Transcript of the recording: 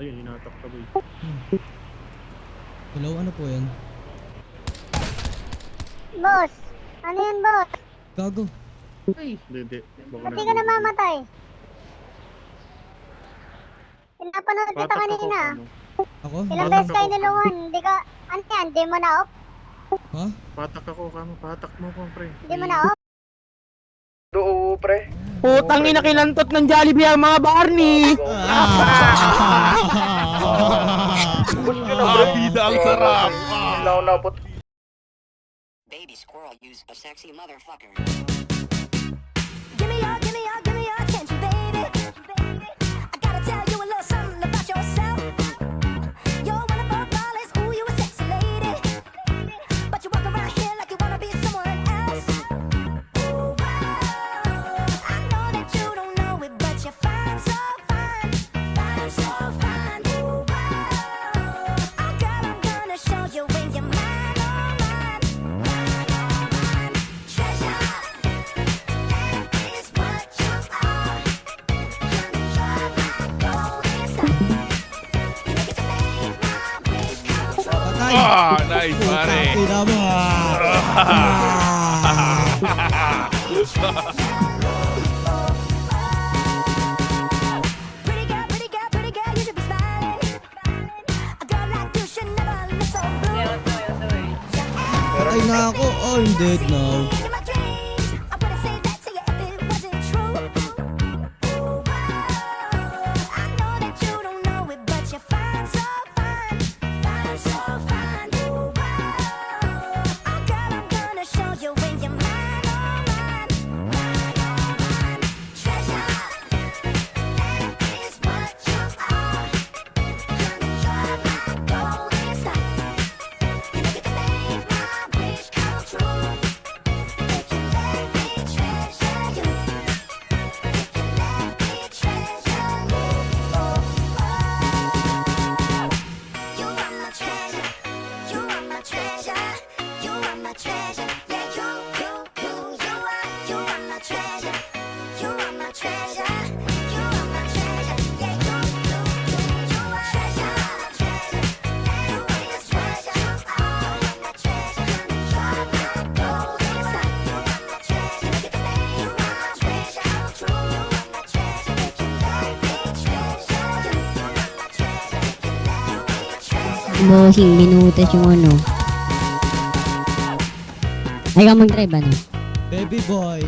Ayun, hinatak ka boy. Hello, ano po yan? Boss, ano yan boss? Gago. Hindi. Baka Ba't di ka namamatay? Pinapanood kita Patak ako kanina. kamo. Ako? Ilang Patak beses kayo ako, nilungan. Hindi ka, ano yan, di mo na off? Ha? Patak ako kamo. Patak mo ko pre. Di mo na off? Oo, pre. Putang ina kinantot ng Jollibee ang mga Barney. Bus ko na, pre. Bida ang sarap. Naunapot. Baby squirrel, use a sexy motherfucker. Give me your attention, baby. I gotta tell you a little something about yourself. You're one of our flawless, ooh, you a sexy lady. But you walk around here like you wanna be someone else. Ooh, wow. I know that you don't know it, but you're fine, so fine. Fine, so fine. Ooh, wow. Oh, girl, I'm gonna show you when you're mine, oh, mine. Mine, oh, mine. Treasure. Is what you are. You're my golden star. You make it to make my wish come true. Patay! Ah, nice pare. Ina mo! Pretty girl, you should be smiling. A girl like you should never look so blue. Patay na ako! Oh, I'm dead now. In my dreams, I wouldn't say that to you if it wasn't true. Ooh, wow. I know that you don't know it, but you're fine, so fine. Fine, so fine. Ooh, wow. Oh, girl, I'm gonna show you when you're mine, oh, mine. Mine, oh, mine. Treasure. That is what you are. You're my golden star. You make it to make my wish come true. If you let me treasure you. If you let me treasure you. Oh, oh. You are my treasure. You are my treasure. You are my treasure. Yeah, you are my treasure. You are my treasure. You are my treasure. Yeah, you are treasure. You are my treasure. You are my treasure. You are my golden star. You are my treasure. You are my treasure. True. You are my treasure. If you let me treasure you. You are my treasure. If you let me treasure. Bossing, minutas yung ano. Ay ka mag-drive ano? Baby boy!